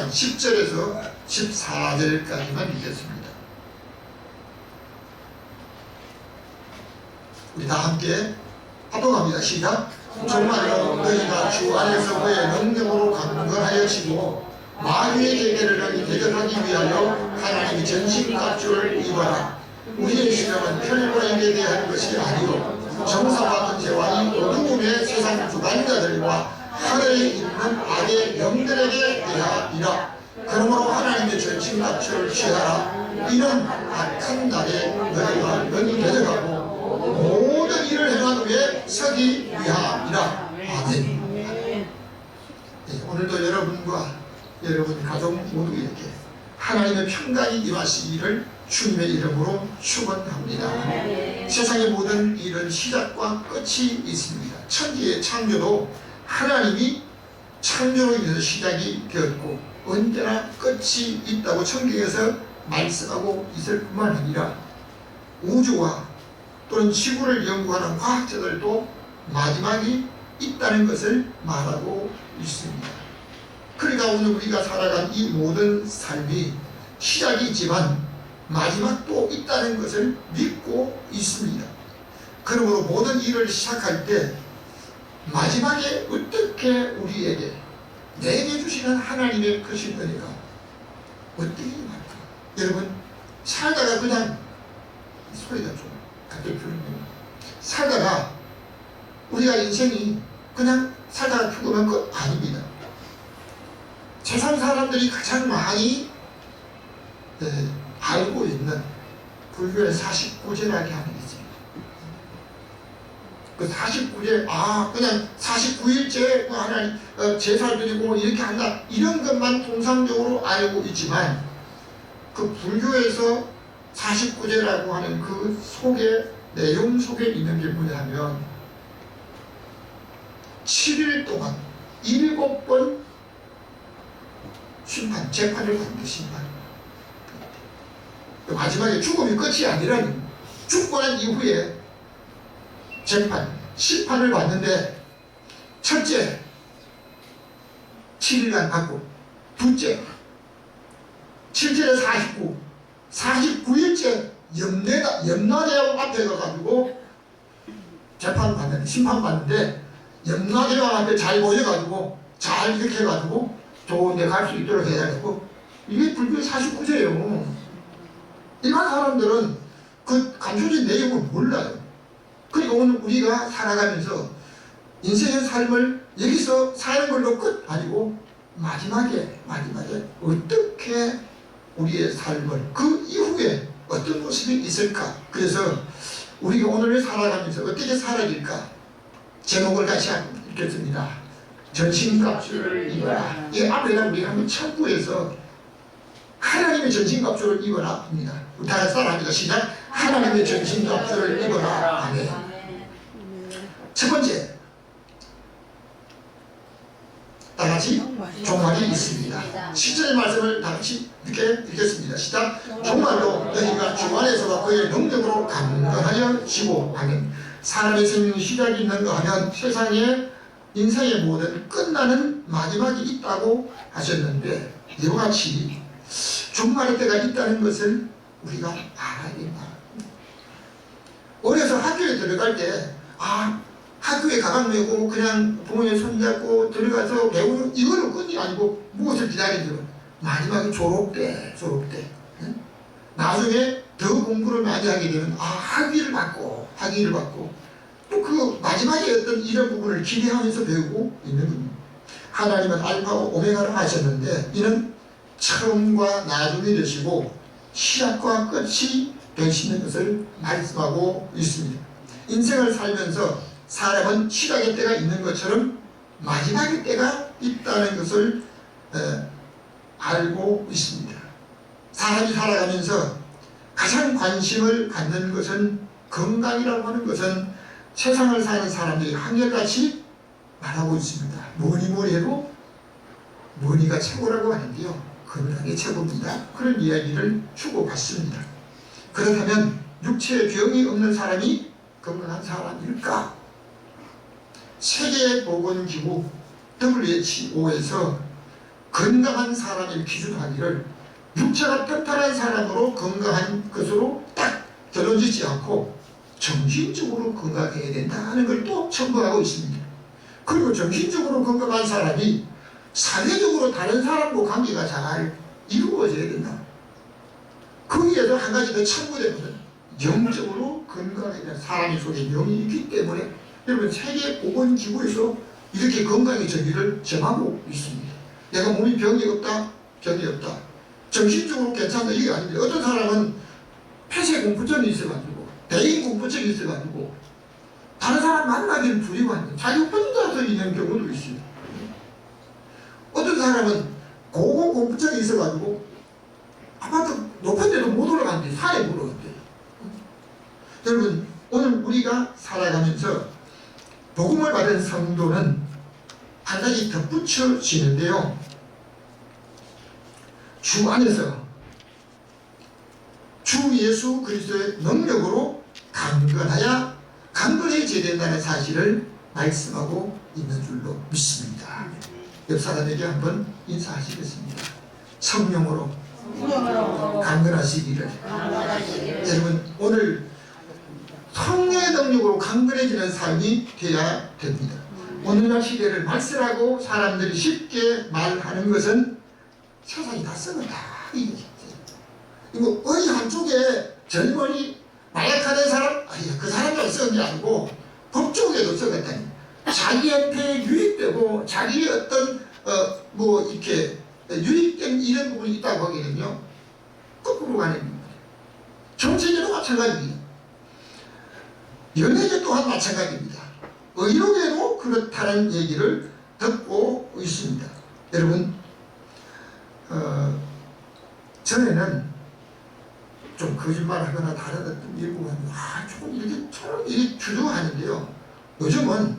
7장 10절에서 14절까지만 읽겠습니다. 우리 다 함께 합독합니다. 시작. 정말로 너희가 주 안에서 그의 능력으로 강건하여지고 마귀의 계계를 너희 대적하기 위하여 하나님의 전신갑주를 입어라. 우리의 시험은 혈과에게 대한 것이 아니요 정사와 권세와 이 어두움의 세상 주관자들과 하늘에 있는 악의 영들에게 대하리라. 그러므로 하나님의 전신갑주를 취하라. 이는 악한 날에 너희가 능히 대적하고 모든 일을 행한 후에 서기 위함이라. 아멘. 네, 오늘도 여러분과 여러분 가족 모두에게 하나님의 평강이 임하시기를 주님의 이름으로 축원합니다. 세상의 모든 일은 시작과 끝이 있습니다. 천지의 창조도 하나님이 창조로 인해서 시작이 되었고 언제나 끝이 있다고 성경에서 말씀하고 있을 뿐만 아니라 우주와 또는 지구를 연구하는 과학자들도 마지막이 있다는 것을 말하고 있습니다. 그러니까 오늘 우리가 살아간 이 모든 삶이 시작이 있지만 마지막도 있다는 것을 믿고 있습니다. 그러므로 모든 일을 시작할 때 마지막에 어떻게 우리에게 내게 주시는 하나님의 크신 은혜가 어떻게 말까? 여러분 살다가 그냥 소리가 좀 갑자기 들리네요. 살다가 우리가 인생이 그냥 살다가 죽으면 끝 아닙니다. 세상 사람들이 가장 많이 알고 있는 불교의 49제라고 하는 게 있습니다. 그 49제, 그냥 49일째 하나님 제사 드리고 이렇게 한다 이런 것만 통상적으로 알고 있지만 그 불교에서 49제라고 하는 그 속에 내용 속에 있는 게 뭐냐면 7일 동안 7번 심판, 재판을 받는 심판. 마지막에 죽음이 끝이 아니라니 죽고 난 이후에 재판, 심판을 받는데 첫째 7일간 받고 둘째 7절에 49일째 염라대왕 앞에 가가지고 재판 받는데 심판 받는데 염라대왕 앞에 잘 보여가지고 잘 이렇게 해가지고 좋은 데 갈 수 있도록 해야 되고 이게 불교의 49제예요. 일반 사람들은 그 감춰진 내용을 몰라요. 그러니까 오늘 우리가 살아가면서 인생의 삶을 여기서 사는 걸로 끝 아니고 마지막에 어떻게 우리의 삶을 그 이후에 어떤 모습이 있을까. 그래서 우리가 오늘을 살아가면서 어떻게 살아질까 제목을 같이 읽겠습니다. 전신갑주를 입어라. 이 앞에가 우리가 한번 천국에서 하나님의 전신갑주를 입어라 합니다. 다 같이 따라합니다. 시작. 하나님의 전신갑주를 입어라. 아멘. 첫 번째, 다 같이 종말이 있습니다. 10절의 말씀을 다 같이 이렇게 읽겠습니다. 시작. 종말로 너희가 주 안에서와 그의 능력으로 강건하여지고 하면 사람의 생명이 시작이 있는가 하면 세상에 인생의 모든 끝나는 마지막이 있다고 하셨는데 이와 같이 종말의 때가 있다는 것을 우리가 알아야 된다. 어려서 학교에 들어갈 때 학교에 가방 메고 그냥 부모님 손잡고 들어가서 배우는 이거는 끝이 아니고 무엇을 기다리죠? 마지막에 졸업 때 응? 나중에 더 공부를 많이 하게 되면 학위를 받고 또 그 마지막에 어떤 이런 부분을 기대하면서 배우고 있는 겁니다. 하나님은 알파와 오메가를 하셨는데 이는 처음과 나중이 되시고 시작과 끝이 되시는 것을 말씀하고 있습니다. 인생을 살면서 사람은 시작의 때가 있는 것처럼 마지막의 때가 있다는 것을 알고 있습니다. 사람이 살아가면서 가장 관심을 갖는 것은 건강이라고 하는 것은 세상을 사는 사람들이 한결같이 말하고 있습니다. 뭐니 해도 뭐니가 최고라고 하는데요. 건강이 최고입니다. 그런 이야기를 주고받습니다. 그렇다면 육체에 병이 없는 사람이 건강한 사람일까? 세계보건기구 WHO에서 건강한 사람을 기준하기를 육체가 튼튼한 사람으로 건강한 것으로 딱 결론짓지 않고 정신적으로 건강해야 된다는 걸 또 첨부하고 있습니다. 그리고 정신적으로 건강한 사람이 사회적으로 다른 사람과 관계가 잘 이루어져야 된다. 거기에도 한 가지 더 첨부되거든. 영적으로 건강해야 된다. 사람이 속에 영이 있기 때문에 여러분 세계보건기구에서 이렇게 건강의 정의를 정하고 있습니다. 내가 몸이 병이 없다, 병이 없다. 정신적으로 괜찮다 이게 아닙니다. 어떤 사람은 폐쇄공포증이 있어가지고 대인공포증이 있어가지고 다른 사람 만나기를 두려워하는 자기 혼자서 있는 경우도 있습니다. 어떤 사람은 고공공포증이 있어가지고 아파트 높은 데도 못 올라가는데 산에 못 올라간대요. 여러분 오늘 우리가 살아가면서 복음을 받은 성도는 한 가지 덧붙여지는데요. 주 안에서 주 예수 그리스도의 능력으로 강건해져야 된다는 사실을 말씀하고 있는 줄로 믿습니다. 옆 사람에게 한번 인사하시겠습니다. 성령으로 강건하시기를. 여러분 오늘 성령의 능력으로 강건해지는 삶이 되어야 됩니다. 오늘날 시대를 말씀하고 사람들이 쉽게 말하는 것은 세상이 다 썩었다. 이거 어디 한쪽에 젊은이 마약하는 사람, 그 사람도 썩은 게 아니고 법쪽에도 썩었다니. 자기한테 유익되고 자기의 어떤 이렇게 유익된 이런 부분이 있다고 하기는요 거꾸로 가는 겁니다. 정치계도 마찬가지입니다. 연예계 또한 마찬가지입니다. 의료계도 그렇다는 얘기를 듣고 있습니다. 여러분 전에는 좀 거짓말하거나 다른 어떤 일부가 조금 이렇게 주저하는데요. 요즘은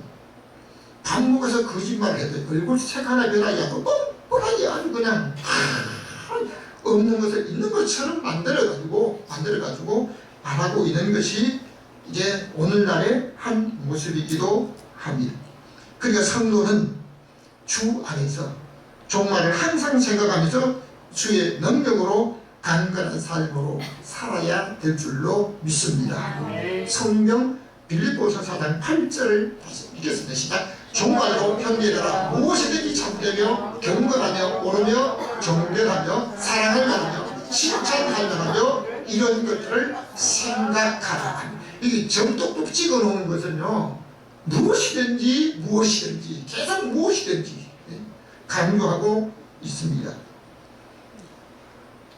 밥 먹어서 거짓말을 해도 얼굴 색 하나 변하지 않고 뻔뻔하게 아주 그냥 없는 것을 있는 것처럼 만들어가지고 말하고 있는 것이 이제 오늘날의 한 모습이기도 합니다. 그러니까 성도는 주 안에서 종말을 항상 생각하면서 주의 능력으로 강건한 삶으로 살아야 될 줄로 믿습니다. 성경 빌립보서 4장 8절을 읽겠습니다. 시작. 종말로 형제들아 무엇이든지 참되며 경건하며 오르며 정결하며 사랑을 나누며 칭찬할 만하며 이런 것들을 생각하라. 이게 점독독 찍어놓은 것은요 무엇이든지 계속 무엇이든지 강조하고 있습니다.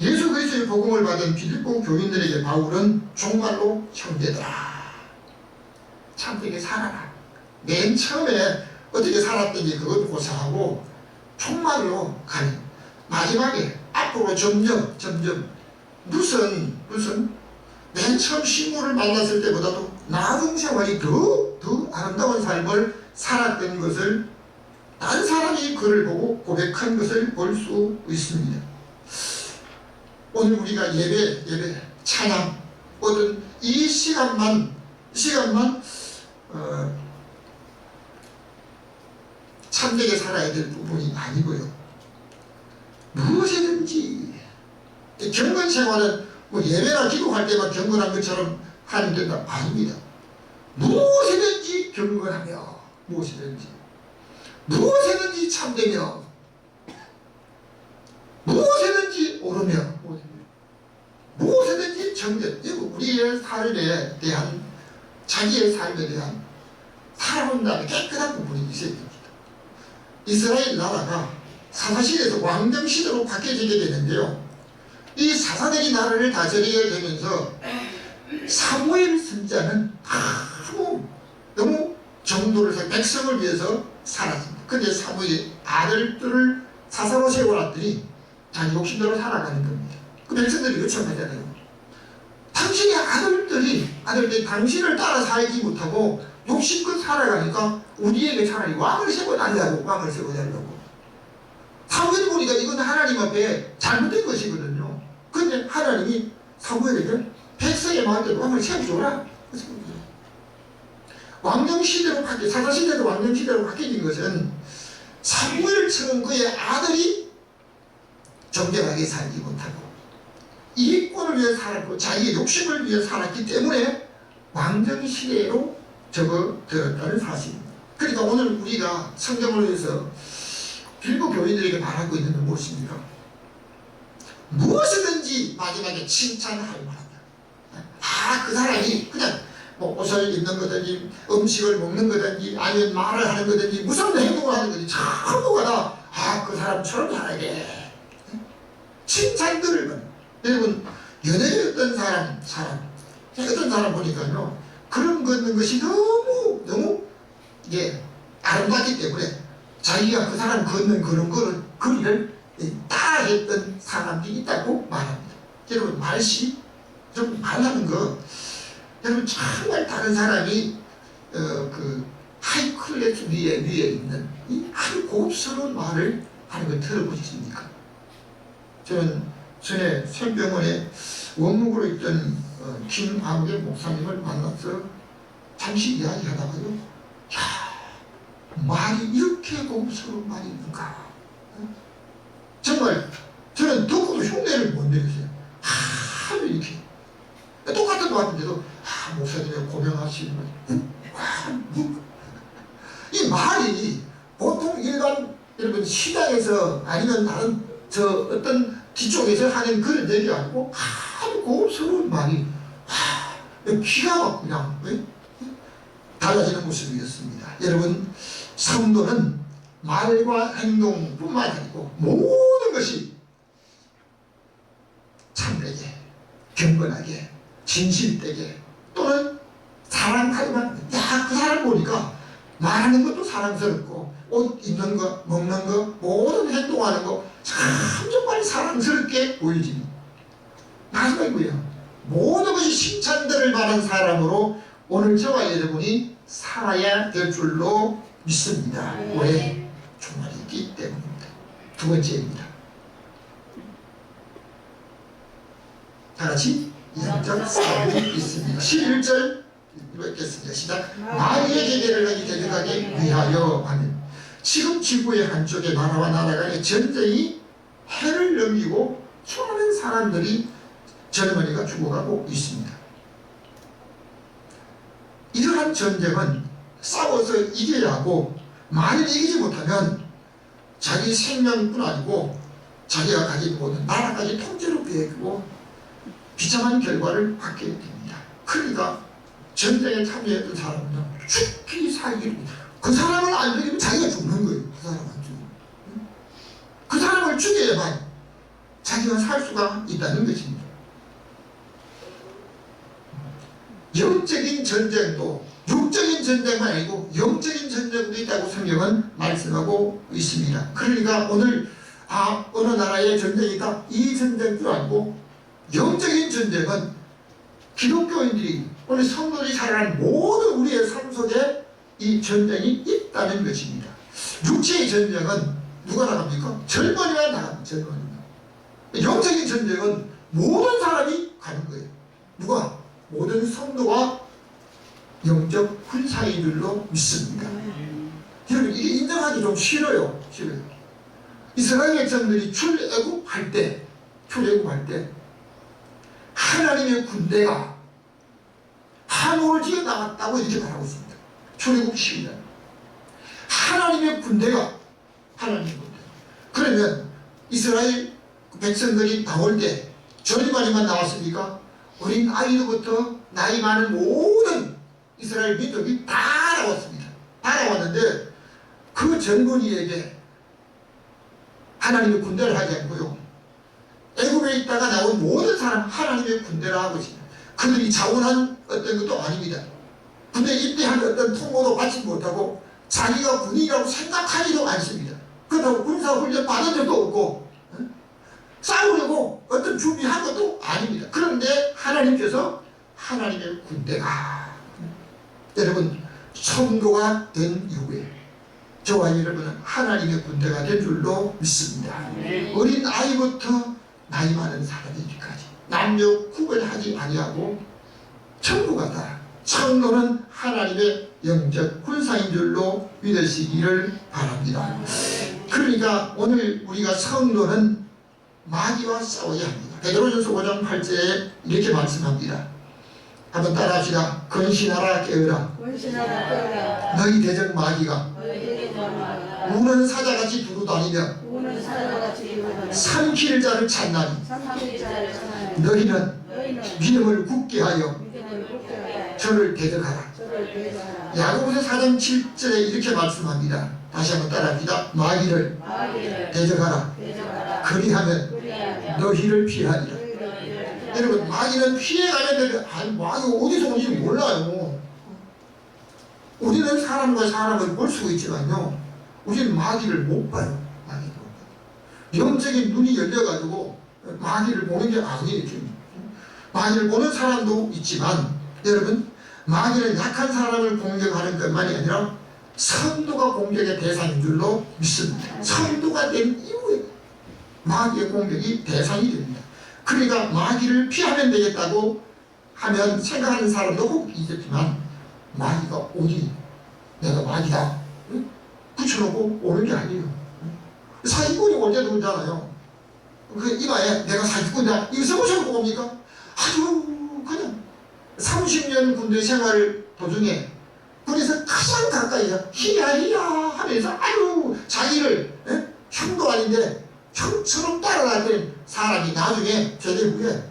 예수 그리스도의 복음을 받은 빌립보 교인들에게 바울은 정말로 형제들아 참되게 살아라. 맨 처음에 어떻게 살았든지 그것도 고사하고 정말로 가는 마지막에 앞으로 점점 무슨 맨 처음 신부를 만났을 때보다도 나중 생활이 더 아름다운 삶을 살았던 것을 다른 사람이 그를 보고 고백한 것을 볼 수 있습니다. 오늘 우리가 예배 찬양 어떤 이 시간만 참되게 살아야 될 부분이 아니고요. 무엇이든지 경건 생활은 예배나 기도할 때만 경건한 것처럼 하는 게 아닙니다. 무엇이든지 경건하며 무엇이든지 참되며 무엇이든지 오르며 무엇이든지 정전. 우리의 삶에 대한 자기의 삶에 대한 살아온다는 깨끗한 부분이 있어야 됩니다. 이스라엘 나라가 사사시대에서 왕정시대로 바뀌어지게 되는데요. 이 사사들이 나라를 다스리게 되면서 사무엘 선지자는 너무 정도를 해서 백성을 위해서 살았습니다. 근데 사무엘이 아들들을 사사로 세워놨더니 자기 욕심대로 살아가는 겁니다. 그 백성들이 요청하잖아요. 당신의 아들들이 당신을 따라 살지 못하고 욕심껏 살아가니까 우리에게 차라리 왕을 세워달라고. 사무엘 보니까 이건 하나님 앞에 잘못된 것이거든요. 근데 하나님이 사무엘에게 백성의 마음대로 왕을 세워줘라. 사사시대도 왕정시대로 바뀌어진 것은 사무엘처럼 그의 아들이 정결하게 살지 못하고 이익권을 위해 살았고 자기의 욕심을 위해 살았기 때문에 왕정시대로 접어들었다는 사실입니다. 그러니까 오늘 우리가 성경을 위해서 빌보 교인들에게 말하고 있는 건 무엇입니까? 무엇이든지 마지막에 칭찬할 만하다. 그 사람이 그냥 뭐 옷을 입는 거든지 음식을 먹는 거든지 아니면 말을 하는 거든지 무슨 행동을 하는 거든지 전부가 다 그 사람처럼 살아야 돼. 칭찬들을 받는. 여러분 연예계 어떤 사람 보니까요 그런 걷는 것이 너무 이게 아름답기 때문에 자기가 그 사람 걷는 그런 거리를 따라했던 사람들이 있다고 말합니다. 여러분 좀 말하는 거 여러분 정말 다른 사람이 그 하이 클래스 위에 있는 이 아주 고급스러운 말을 하는 걸 들어보셨습니까? 저는 전에 생병원에 원목으로 있던 김아무개 목사님을 만나서 잠시 이야기하다가요, 말이 이렇게 고급스러운 말이 있는가? 정말 저는 듣고도 흉내를 못 내겠어요. 하도 이렇게 똑같은 것 같은데도 목사님이 고명하시는 이 말이 보통 일반 여러분 시장에서 아니면 다른 어떤 뒤쪽에서 하는 그런 얘기 아니고 아주 고급스러운 말이 기가 막히고 그냥 달라지는 모습이었습니다. 여러분 성도는 말과 행동뿐만 아니고 모든 것이 참되게 경건하게 진실되게 또는 사랑하기만 그 사람 보니까 말하는 것도 사랑스럽고 옷 입는 거 먹는 거 모든 행동하는 거 정말 사랑스럽게 보여집니다. 마지막이고요. 모든 것이 칭찬들을 받은 사람으로 오늘 저와 여러분이 살아야 될 줄로 믿습니다. 왜? 주말이 있기 때문입니다. 두 번째입니다. 다같이 영적 싸움이 있습니다. 11절 읽겠습니다. 시작. 마귀의 계계를 하기 대적하기 위하여 하는 지금 지구의 한쪽에 나라와 나라 간의 전쟁이 해를 넘기고 수많은 사람들이 젊은이가 죽어가고 있습니다. 이러한 전쟁은 싸워서 이겨야 하고 만일 이기지 못하면 자기 생명뿐 아니고 자기가 가진 모든 나라까지 통째로 빼앗기고 비참한 결과를 받게 됩니다. 그러니까 전쟁에 참여했던 사람은 죽기 살기를 그 사람을 안 죽이면 자기가 죽는 거예요. 그 사람 안 죽이면. 그 사람을 죽여야만 자기가 살 수가 있다는 것입니다. 영적인 전쟁도 육적인 전쟁만 아니고 영적인 전쟁도 있다고 성경은 말씀하고 있습니다. 그러니까 오늘 어느 나라의 전쟁이 있다 이 전쟁도 아니고 영적인 전쟁은 기독교인들이 오늘 성도들이 살아가는 모든 우리의 삶 속에 이 전쟁이 있다는 것입니다. 육체의 전쟁은 누가 나갑니까? 젊은이가 나갑니다. 젊은이가. 영적인 전쟁은 모든 사람이 가는 거예요. 누가? 모든 성도가 영적 군사인 줄로 믿습니다. 여러분 이게 인정하기 좀 싫어요. 이스라엘 백성들이 출애굽할 때 하나님의 군대가 한옥을 지어 나갔다고 이렇게 말하고 있습니다. 출애굽 12년 하나님의 군대가 그러면 이스라엘 백성들이 나올 때 저리만이만 나왔습니까? 어린 아이들부터 나이 많은 모든 이스라엘 민족이 다 나왔습니다. 다 나왔는데 그 젊은이에게 하나님의 군대를 하지 않고요. 애굽에 있다가 나온 모든 사람 하나님의 군대라 하고 있습니다. 그들이 자원한 어떤 것도 아닙니다. 군대 입대한 어떤 통보도 받지 못하고 자기가 군인이라고 생각하지도 않습니다. 그렇다고 군사훈련 받은 적도 없고 싸우려고 어떤 준비한 것도 아닙니다. 그런데 하나님께서 하나님의 군대가 여러분 성도가 된 이후에 저와 여러분은 하나님의 군대가 된 줄로 믿습니다. 어린 아이부터 나이 많은 사람이기까지 남녀 구별하지 아니하고 전부가 다 성도는 하나님의 영적 군사인 줄로 믿으시기를 바랍니다. 그러니까 오늘 우리가 성도는 마귀와 싸워야 합니다. 베드로전서 5장 8절에 이렇게 말씀합니다. 한번 따라합시다. 근신하라 깨어라. 권신하라 깨어라. 너희 대적 마귀가 너희에게 전하라. 우는 사자같이 두루다니며 우는 사자같이 이루어라. 삼킬 자를 찾나니 삼킬 자를 찾나니 너희는 너희는 믿음을 굳게 하여 믿음을 굳게 하여 저를 대적하라. 저를 대적하라. 야고보서 4장 7절에 이렇게 말씀합니다. 다시 한번 따라합니다. 마귀를 마귀를 대적하라. 대적하라. 그리하면 그리하면 너희를 피하리라. 너희를 피하리라. 여러분 마귀는 피해가는 데를 마귀가 어디서 오는지 몰라요. 우리는 사람과 사람을 볼 수 있지만요, 우리는 마귀를 못 봐요. 마귀를 못 봐요. 영적인 눈이 열려가지고 마귀를 보는 게 아니에요. 마귀를 보는 사람도 있지만, 여러분 마귀는 약한 사람을 공격하는 것만이 아니라 성도가 공격의 대상인 줄로 믿습니다. 성도가 된 이후에 마귀의 공격이 대상이 됩니다. 그러니까 마귀를 피하면 되겠다고 하면 생각하는 사람도 꼭 있겠지만, 마귀가 오니 내가 마귀다 붙여놓고 오는 게 아니에요. 사기꾼이 올 때도 그러잖아요. 그 이마에 내가 사기꾼이다 이거 붙여놓고 옵니까? 아주 그냥 30년 군대 생활 도중에 군에서 가장 가까이 히야히야 하면서 아유 자기를 형도 아닌데 형처럼 따라다니는 사람이 나중에 제대 후에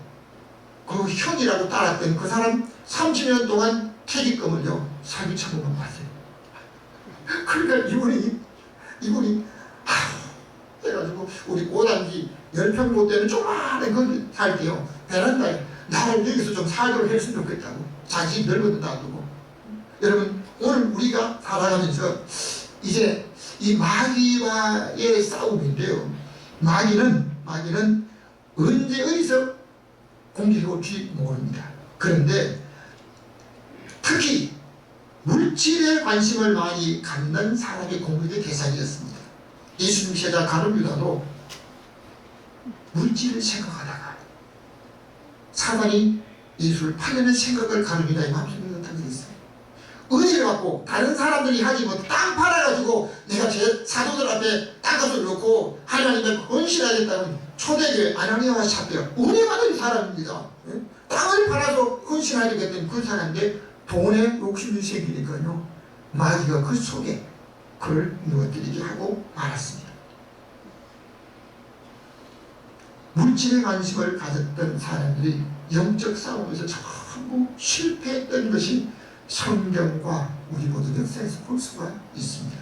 그 형이라고 따랐던 그 사람 30년 동안 퇴직금을요 사기 처분을 받았어요. 그러니까 이분이 해가지고 우리 오단지 10평 못 되는 조그마한 걸 살게요. 베란다에 나를 여기서 좀 살도록 했으면 좋겠다고. 자기 늙어도 놔두고. 여러분 오늘 우리가 살아가면서 이제 이 마귀와의 싸움인데요. 마귀는 언제 어디서 공격이 올지 모릅니다. 그런데 특히 물질에 관심을 많이 갖는 사람이 공격의 대상이었습니다. 예수님 제자 가룟 유다도 물질을 생각하다가 사단이 예수를 팔려는 생각을 가룟 유다의 마음속에 넣었다고 했어요. 은혜를 받고 다른 사람들이 하지 못해 땅 팔아가지고 내가 제 사도들 앞에 땅값을 놓고 하나님의 헌신하겠다는 초대교회 아나니아와 삽비라 은혜 받은 사람입니다. 땅을 팔아서 헌신하겠다는 그 사람인데 돈에 욕심이 생기니까요 마귀가 그 속에 그를 누워뜨리게 하고 말았습니다. 물질에 관심을 가졌던 사람들이 영적 싸움에서 전부 실패했던 것이 성경과 우리 모든 역사에서 볼 수가 있습니다.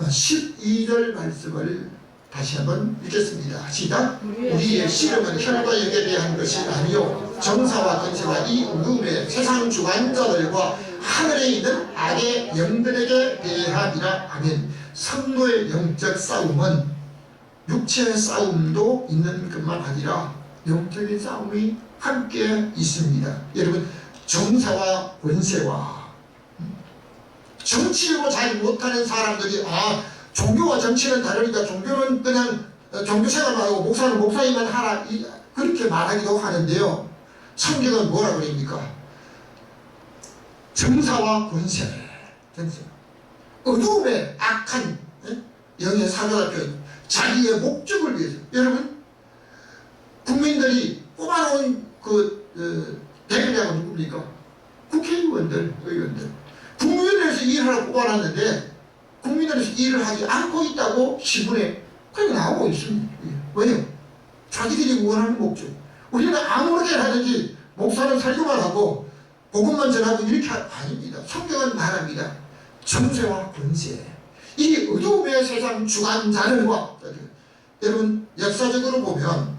12절 말씀을 다시 한번 읽겠습니다. 시작. 우리의 씨름은 혈과 육에 대한 것이 아니요 정사와 권세와 이 어둠의 세상 주관자들과 하늘에 있는 악의 영들에게 대함이라 하면 성도의 영적 싸움은 육체의 싸움도 있는 것만 아니라 영적인 싸움이 함께 있습니다. 여러분 정사와 권세와 정치를 잘 못하는 사람들이 종교와 정치는 다르니까 종교는 그냥 종교생활만 하고 목사는 목사님만 하라 그렇게 말하기도 하는데요. 성경은 뭐라 그럽니까? 정사와 권세, 어둠의 악한 영의 사자답게 자기의 목적을 위해서 여러분 국민들이 뽑아놓은 대표자가 누굽니까? 국회의원들, 의원들 국민들에서 일하라고 뽑아놨는데 국민들에서 일을 하지 않고 있다고 신문에 그렇게 나오고 있습니다. 왜요? 자기들이 원하는 목적. 우리는 아무렇게 하든지 목사는 설교만 하고 복음만 전하고 이렇게 아닙니다. 성경은 말합니다. 정세와 권세 이 어둠의 세상 주관자들과 여러분 역사적으로 보면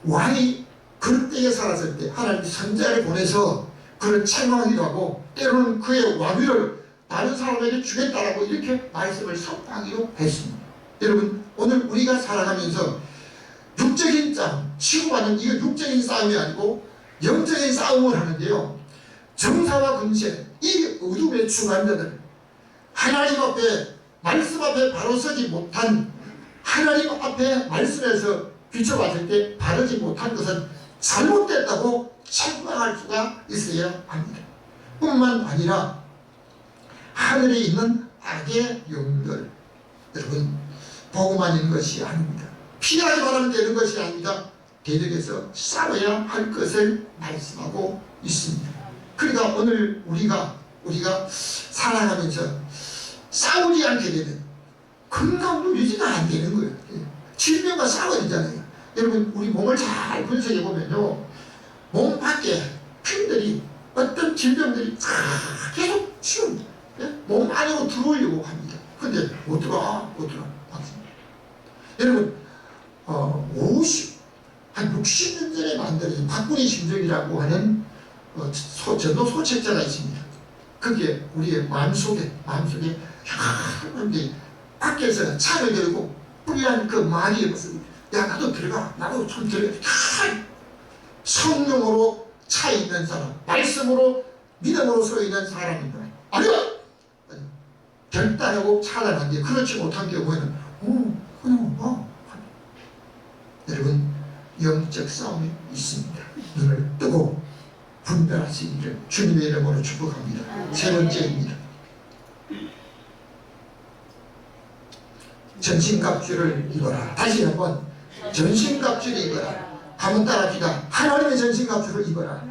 왕이 그럴 때에 살았을 때 하나님 선자를 보내서 그를 책망하기도 하고 때로는 그의 왕위를 다른 사람에게 주겠다라고 이렇게 말씀을 선포하기도 했습니다. 여러분 오늘 우리가 살아가면서 육적인 싸움, 치고받는 이거 육적인 싸움이 아니고 영적인 싸움을 하는데요. 정사와 권세 이 어둠의 주관자들 하나님 앞에 말씀 앞에 바로 서지 못한 하나님 앞에 말씀에서 비춰봤을 때 바르지 못한 것은 잘못됐다고 책망할 수가 있어야 합니다. 뿐만 아니라 하늘에 있는 악의 영들 여러분 보고만 있는 것이 아닙니다. 피하기만 하면 되는 것이 아닙니다. 계속해서 싸워야 할 것을 말씀하고 있습니다. 그러니까 오늘 우리가 살아가면서 싸우지 않게 되면 건강도 유지가 안 되는 거예요. 질병과 싸워야 되잖아요. 여러분 우리 몸을 잘 분석해 보면요, 몸 밖에 핀들이 어떤 질병들이 계속 치웁니다. 몸 안으로 들어오려고 합니다. 근데 못 들어와. 여러분 한 60년 전에 만들어진 박군의 심정이라고 하는 전도 소책자가 있습니다. 그게 우리의 마음속에 여러분들이 밖에서 차를 들고 불리한 그 마귀의 모습, 야 나도 들어가, 나도 좀 들어가. 성령으로 차 있는 사람, 말씀으로 믿음으로 서 있는 사람입니다. 아니요, 결단하고 차단한 게 그렇지 못한 경우에는 그냥 여러분 영적 싸움이 있습니다. 눈을 뜨고 분별하시기를 주님의 이름으로 축복합니다. 세 번째입니다. 전신갑주를 입어라. 다시 한번 전신갑주를 입어라. 한번 따라합시다. 하나님의 전신갑주를 입어라.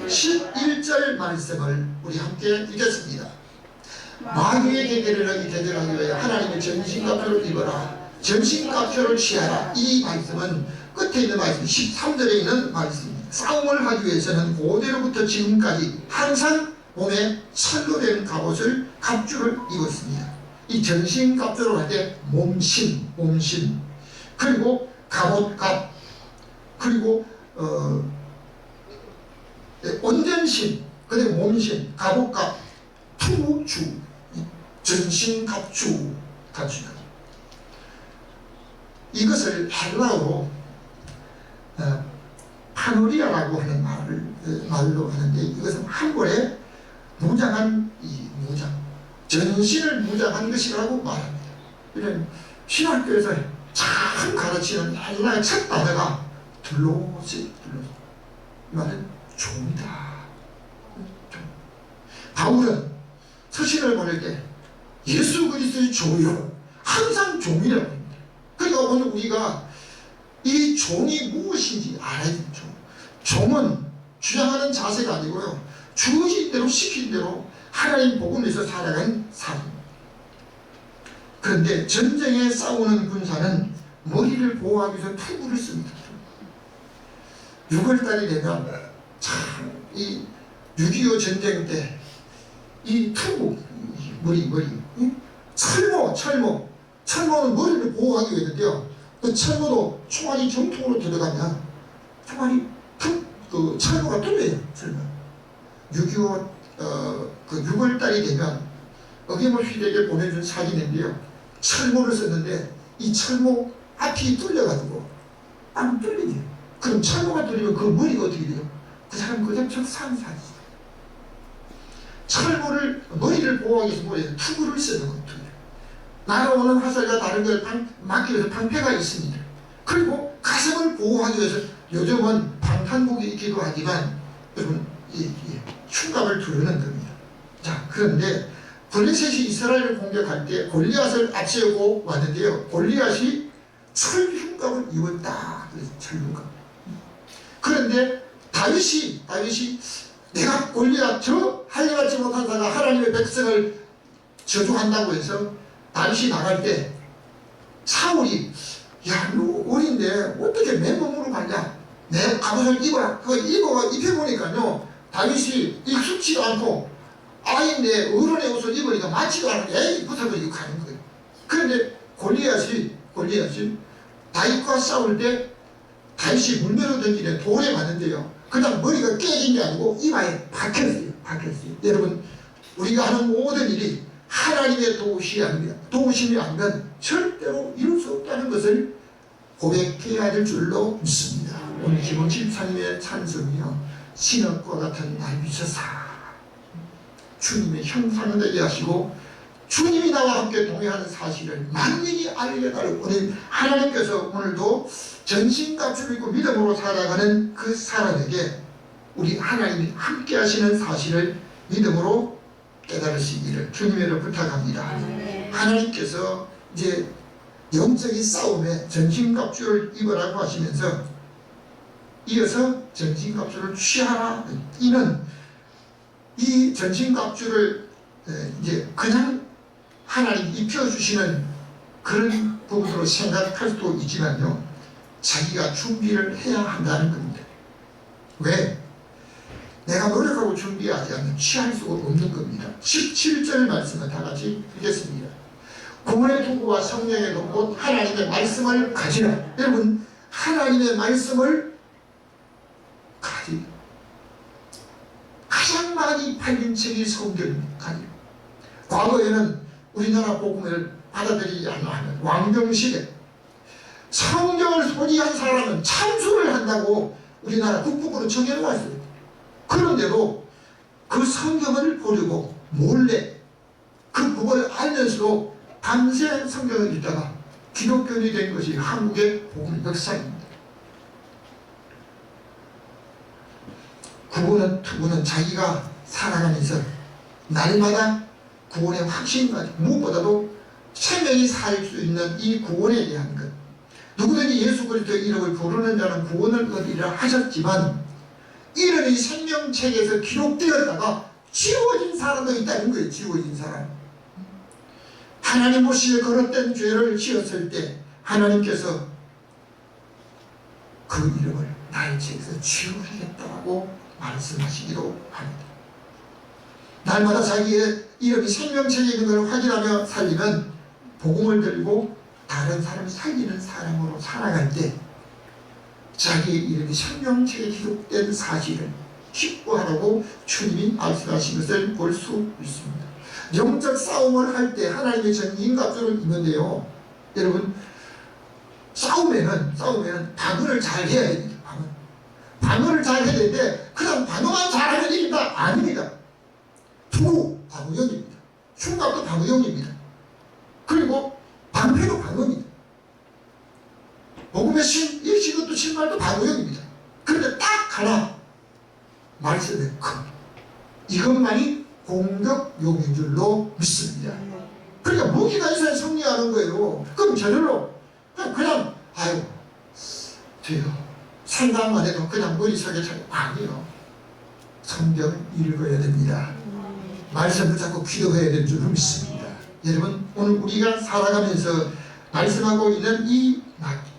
11절 말씀을 우리 함께 읽겠습니다. 마귀의 계계를 대적하기 위하여 하나님의 전신갑주를 입어라. 전신갑주를 취하라. 이 말씀은 끝에 있는 말씀 13절에 있는 말씀입니다. 싸움을 하기 위해서는 고대로부터 지금까지 항상 몸에 철로 된 갑주를 입었습니다. 이 전신갑주를 할 때 몸신 그리고 갑옷갑 그리고 온전신 그리고 몸신 갑옷갑 투주 전신갑주 갖추다. 이것을 헬라어로 파노리아라고 하는 말로 하는데, 이것은 한 번에 무장한 무장, 전신을 무장한 것이라고 말합니다. 이런 신학교에서 참 가르치는 헬라의 첫 단어가 둘로시. 이 말은 종이다. 바울은 서신을 보낼 때 예수 그리스도의 종이요, 항상 종이라고 합니다. 그러니까 오늘 우리가 이 종이 무엇인지 알아야 되죠. 종은 주장하는 자세가 아니고요, 주어진 대로 시킨 대로 하나님 복음에서 살아가는 사람입니다. 그런데 전쟁에 싸우는 군사는 머리를 보호하기 위해서 투구를 씁니다. 6월달이 되면 참 이 6.25 전쟁 때 이 투구, 머리 철모는 머리를 보호하기 위해서인데요, 그 철모도 총알이 정통으로 들어가면 총알이 그 철모가 뚫려요. 철모. 6.25 그 6월달이 되면 어김없이에게 보내준 사진인데요, 철모를 썼는데 이 철모 앞이 뚫려가지고 안 뚫리죠. 그럼 철모가 뚫리면 그 머리가 어떻게 돼요? 그 사람 그냥 사는 사람이죠. 철모를 머리를 보호하기 위해서 머리에 투구를 쓰는 거예요. 날아오는 화살과 다른 걸 막기 위해서 방패가 있습니다. 그리고 가슴을 보호하기 위해서 요즘은 방탄복이 있기도 하지만 여러분 이 흉갑을 두르는 겁니다. 자, 그런데 블레셋이 이스라엘을 공격할 때 골리앗을 앞세우고 왔는데요, 골리앗이 철흉갑을 입었다. 그래서 철흉갑. 그런데 다윗이 내가 골리앗 저 할례받지 못한 자가 하나님의 백성을 저주한다고 해서 다윗이 나갈 때 사울이, 야 너 어린데 어떻게 맨몸으로 가냐, 내 갑옷을 입어라. 그거 입혀보니까요, 다윗이 익숙치 않고 아인데 어른의 옷을 입으니까 맞지도 않은데 에이 벗어버리고 가는 거예요. 그런데 골리앗이 다윗과 싸울 때 다윗이 물매로 던지는 돌에 맞는데요, 그냥 머리가 깨진 게 아니고 이마에 박혔어요. 여러분 우리가 하는 모든 일이 하나님의 도우심이 아니면 절대로 이룰 수 없다는 것을 고백해야 될 줄로 믿습니다. 오늘 기본 13님의 찬송이요, 신학과 같은 날 비춰사 주님의 형상을 되게 하시고 주님이 나와 함께 동행하는 사실을 만민이 알려달라고 오늘 하나님께서 오늘도 전신갑주를 입고 믿음으로 살아가는 그 사람에게 우리 하나님이 함께 하시는 사실을 믿음으로 깨달으시기를 주님으로 부탁합니다. 하나님께서 이제 영적인 싸움에 전신갑주를 입으라고 하시면서 이어서 전신갑주를 취하라. 이는 이 전신갑주를 이제 그냥 하나님 입혀주시는 그런 부분으로 생각할 수도 있지만요, 자기가 준비를 해야 한다는 겁니다. 왜? 내가 노력하고 준비하지 않으면 취할 수 없는 겁니다. 17절 말씀을 다 같이 읽겠습니다. 구원의 도구와 성령의 도구 곧 하나님의 말씀을 가지라. 여러분, 하나님의 말씀을 가지라. 가장 많이 팔린 책이 성경입니다. 과거에는 우리나라 복음을 받아들이지 않는 왕정시대 성경을 소지한 사람은 참수를 한다고 우리나라 국법으로 정해놓았어요. 그런데도 그 성경을 보려고 몰래 그 법을 알면서도 밤새 성경을 읽다가 기독교인이 된 것이 한국의 복음 역사입니다. 구원은 투구는 자기가 살아가면서 날마다 구원의 확신을 가지고 무엇보다도 생명이 살 수 있는 이 구원에 대한 것. 누구든지 예수 그리스도의 이름을 부르는 자는 구원을 얻으리라 하셨지만 이름이 생명책에서 기록되었다가 지워진 사람도 있다는 거예요. 지워진 사람. 하나님 보시기에 거듭된 죄를 지었을 때 하나님께서 그 이름을 나의 책에서 지우겠다고 말씀하시기도 합니다. 날마다 자기의 이름이 생명책에 있는 것을 확인하며 살리면 복음을 들고 다른 사람을 살리는 사람으로 살아갈 때 자기의 이름이 생명책에 기록된 사실을 기뻐하라고 주님이 말씀하신 것을 볼 수 있습니다. 영적 싸움을 할 때 하나님의 전신갑주를 입는데요, 여러분, 싸움에는 방어를 잘 해야 됩니다. 방어를 잘 해야 되는데 그냥 방어만 잘하면 이긴다? 아닙니다. 투구 방어용입니다. 흉갑도 방어용입니다. 그리고 방패도 방어입니다. 복음의 신, 이 시것도 신발도 방어용입니다. 그런데 딱 하나 말씀의 큰 이것만이 공격용인 줄로 믿습니다. 그러니까 무기가 있어야 승리하는 거예요. 그럼 저절로 그냥 아유 돼요. 상담만 해도 그냥 머릿속에 잘 아니에요. 성경 읽어야 됩니다. 말씀을 자꾸 기도해야 될 줄로 믿습니다. 여러분, 오늘 우리가 살아가면서 말씀하고 있는 이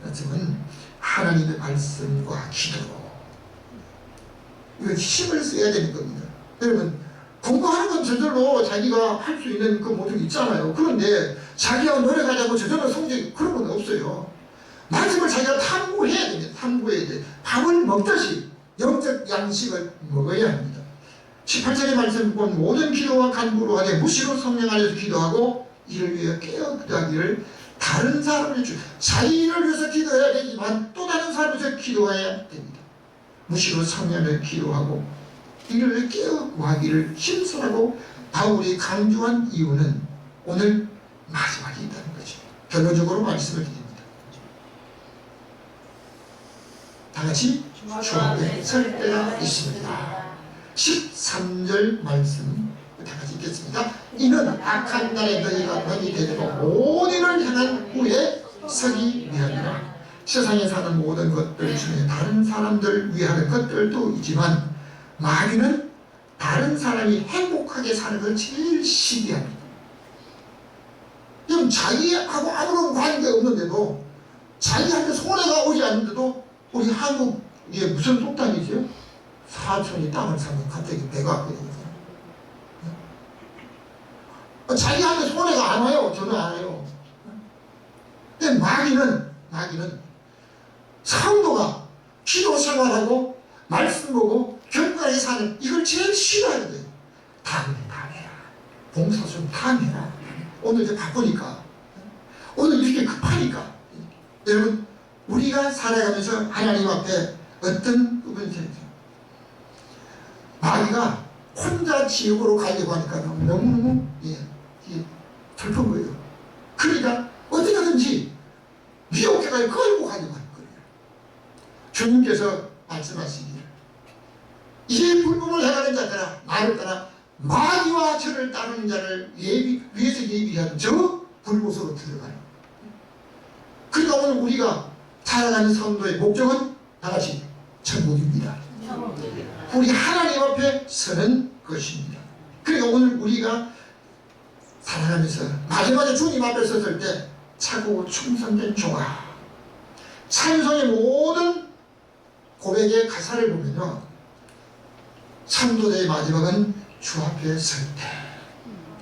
말씀은 하나님의 말씀과 기도로 이거 힘을 써야 되는 겁니다. 여러분, 공부하는 건 저절로 자기가 할 수 있는 그 모습이 있잖아요. 그런데 자기가 노력하자고 저절로 성적이 그런 건 없어요. 말씀을 자기가 탐구해야 됩니다. 탐구해야 돼. 밥을 먹듯이 영적 양식을 먹어야 합니다. 18절의 말씀 보면 모든 기도와 간구로 하되 무시로 성령 안에서 기도하고 이를 위해 깨어나기를 다른 사람을 자기를 위해서 기도해야 되지만 또 다른 사람을 위해서 기도해야 됩니다. 무시로 성령을 기도하고 이를 위해 깨어나기를 힘쓰라고 바울이 강조한 이유는 오늘 마지막이 있다는 거죠. 결론적으로 말씀을 드립니다. 다같이 주 앞에 설 때가 있습니다. 13절 말씀 다같이 읽겠습니다. 이는 악한 날에 너희가 너희 되도록 온 일을 향한 후에 서기 위하리라. 세상에 사는 모든 것들 중에 다른 사람들 위하는 것들도 있지만 마귀는 다른 사람이 행복하게 사는 걸 제일 시기합니다. 그럼 자기하고 아무런 관계가 없는데도 자기한테 손해가 오지 않는데도 우리 한국에 무슨 속담이죠? 사촌이 땅을 사면 갑자기 배가 아프거든요. 자기한테 손해가 안 와요. 저는 안 와요. 근데 마귀는 성도가 기도 생활하고 말씀 보고 경건하게 사는 이걸 제일 싫어하는데 다 해라. 봉사 좀 다 해라. 오늘 이제 바쁘니까 오늘 이렇게 급하니까 여러분 우리가 살아가면서 하나님 앞에 어떤 부분이 마귀가 혼자 지옥으로 가려고 하니까 너무너무 슬픈 거예요. 그러니까 어떻게든지 미혹해가 끌고 가려고 하는 거예요. 주님께서 말씀하시기를 이 불법을 행하는 자들아 나를 따라 마귀와 저를 따르는 자를 위해서 예비한 저 불못으로 들어가요. 오늘 우리가 살아가는 성도의 목적은 다같이 천국입니다. 우리 하나님 앞에 서는 것입니다. 그러니까 오늘 우리가 살아가면서 마지막에 주님 앞에 섰을 때 차고 충성된 종아, 찬송의 모든 고백의 가사를 보면요, 참도자의 마지막은 주 앞에 설 때,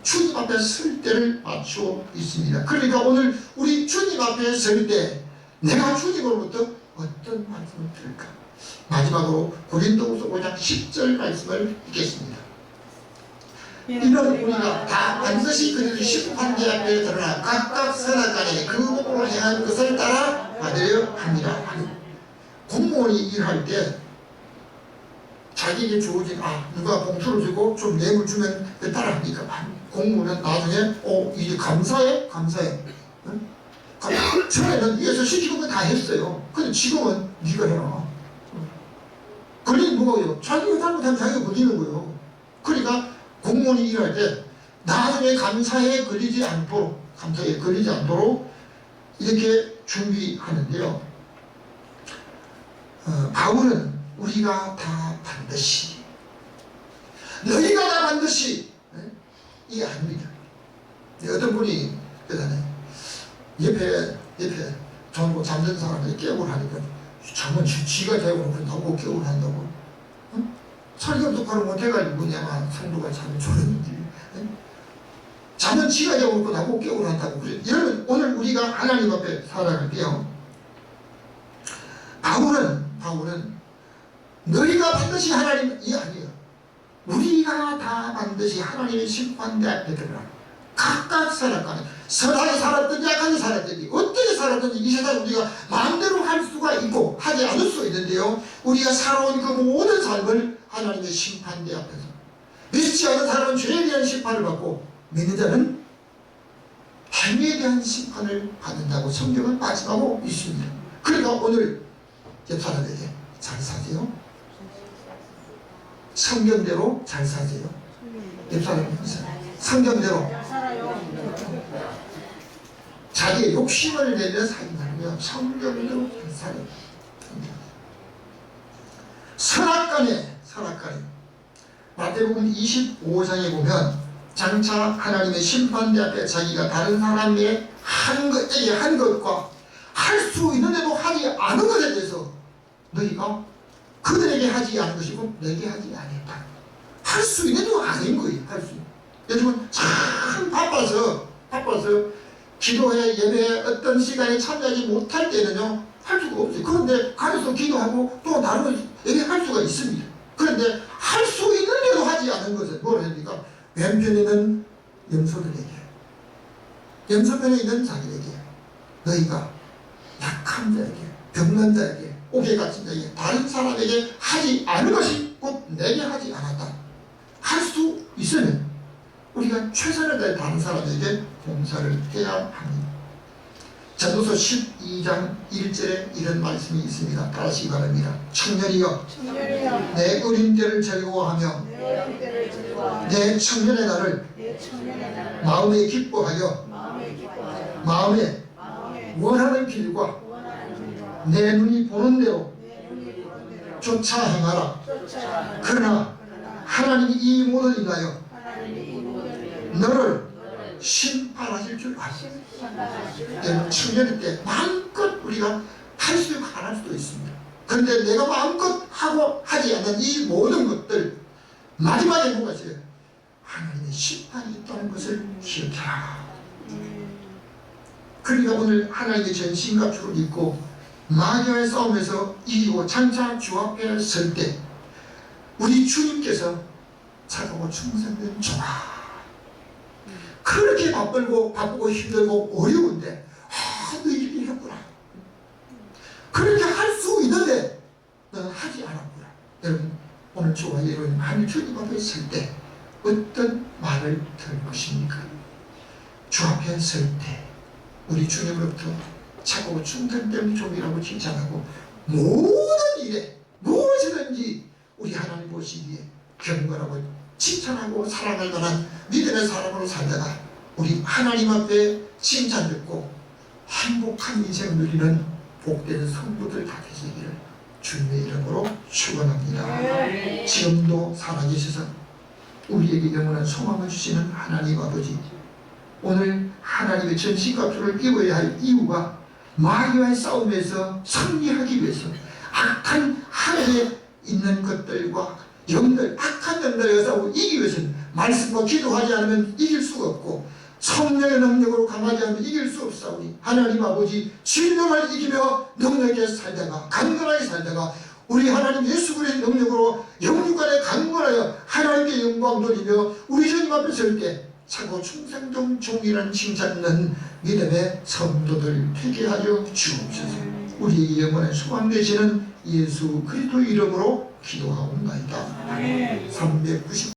주님 앞에 설 때를 맞추고 있습니다. 그러니까 오늘 우리 주님 앞에 설 때 내가 주님으로부터 어떤 말씀을 들을까? 마지막으로 고린도후서 5장 10절 말씀을 읽겠습니다. 이는 우리가 다 반드시 그리스도 심판대 앞에 드러나 각각 선악간에 그 몸으로 행한 것을 따라 받으려 합니다. 공무원이 일할 때 자기에게 주어진 누가 봉투를 주고 좀 뇌물 주면 따라 합니까? 공무원은 나중에 이제 감사해? 응? 전에는 위에서 시키는 거 다 했어요. 근데 지금은 네가 해라. 걸리는 뭐예요? 자기가 잘못하면 자기가 걸리는 거예요. 그러니까 공무원이 일할 때 나중에 감사에 걸리지 않도록 이렇게 준비하는데요. 바울은 우리가 다 반드시, 너희가 다 반드시, 이게 아닙니다. 어떤 분이 그러잖아요. 옆에 전부 잠든 사람들이 깨우를 하니까 잠은 쥐가 되고 나보고 깨우를 한다고. 설교 똑바로 못해가지고 뭐냐면 성도가 잠이 졸었는지, 잠은 쥐가 되고 나보고 깨우를 한다고. 이러면 오늘 우리가 하나님 앞에 살아갈 때요, 바울은 너희가 반드시 하나님이 아니에요. 우리가 다 반드시 하나님의 심판대 앞에 들어가 각각 살아가는, 선하게 살았든지 악하게 살았든지 어떻게 살았든지 이 세상 우리가 마음대로 할 수가 있고 하지 않을 수가 있는데요, 우리가 살아온 그 모든 삶을 하나님의 심판대 앞에서, 믿지 않는 사람은 죄에 대한 심판을 받고 믿는 자는 행위에 대한 심판을 받는다고 성경은 말씀하고 있습니다. 그러니까 오늘 옆 사람에게 잘 사세요. 성경대로 잘 사세요. 옆 사람에게 성경대로 자기의 욕심을 내며 살지 말며 성경대로 잘 살아요. 선악간에 마태복음 25장에 보면 장차 하나님의 심판대 앞에 자기가 다른 사람에게 한 것과 할 수 있는데도 하지 않은 것에 대해서 너희가 그들에게 하지 않은 것이고 내게 하지 않았다. 할 수 있는데도 아닌 거예요. 할 수 있는. 여러분 참 바빠서 기도회 예배에 어떤 시간에 참여하지 못할 때는요 할 수가 없어요. 그런데 가서 기도하고 또 다른 걸 얘기할 수가 있습니다. 그런데 할 수 있는데도 하지 않은 것은 뭐라 합니까? 왼편에는 염소편에 있는 자기에게 너희가 약한 자에게, 병난 자에게, 옥에 갇힌 자에게, 다른 사람에게 하지 않은 것이 곧 내게 하지 않았다. 할 수 있으면 우리가 최선을 다해 다른 사람에게 봉사를 해야 합니다. 전도서 12장 1절에 이런 말씀이 있습니다. 따라하시기 바랍니다. 청년이여 내 어린 때를 즐거워하며 내 청년의 날을 마음에 기뻐하여 마음에 원하는 길과 내 눈이 보는 대로 쫓아 행하라. 그러나 하나님이 이 모든 인하여 너를 심판하실 줄 알아. 청년일 때 마음껏 우리가 할 수 있고 안 할 수도 있습니다. 그런데 내가 마음껏 하고 하지 않는 이 모든 것들 마지막에 뭐가 있어요? 하나님의 심판이 있다는 것을 기억해라. 그러니까 오늘 하나님의 전신갑주를 입고 마귀와의 싸움에서 이기고 장차 주 앞에 설 때 우리 주님께서 차가워 충성된 종아, 그렇게 바쁘고 힘들고 어려운데 너 이렇게 했구나. 그렇게 할 수 있는데 너는 하지 않았구나. 여러분 오늘 주와 여러분 하늘 주님 앞에 설 때 어떤 말을 들을 것입니까? 주 앞에 설 때 우리 주님으로부터 차가워 충성된 종이라고 칭찬하고 모든 일에 무엇이든지 우리 하나님 보시기에 경건하고 칭찬하고 사랑할 만한 믿음의 사람으로 살다가 우리 하나님 앞에 칭찬 듣고 행복한 인생 누리는 복된 성부들 다 되시기를 주님의 이름으로 축원합니다. 지금도 살아계셔서 우리에게 영원한 소망을 주시는 하나님 아버지, 오늘 하나님의 전신갑주를 입어야 할 이유가 마귀와의 싸움에서 승리하기 위해서 악한 하늘에 있는 것들과 영들, 악한 영들과 싸우고 이기기 위해서는 말씀과 기도하지 않으면 이길 수가 없고 성령의 능력으로 강하지 않으면 이길 수 없사오니 하나님 아버지, 진정을 이기며 능력에 살다가 강건하게 살다가 우리 하나님 예수 그리스도의 능력으로 영육간에 강건하여 하나님께 영광 돌리며 우리 주님 앞에 설 때 차고 충성정 종이라는 칭찬는 믿음의 성도들 되게 하여 주옵소서. 우리의 영원한 소망 되시는 예수 그리스도 이름으로 기도하옵나이다. 390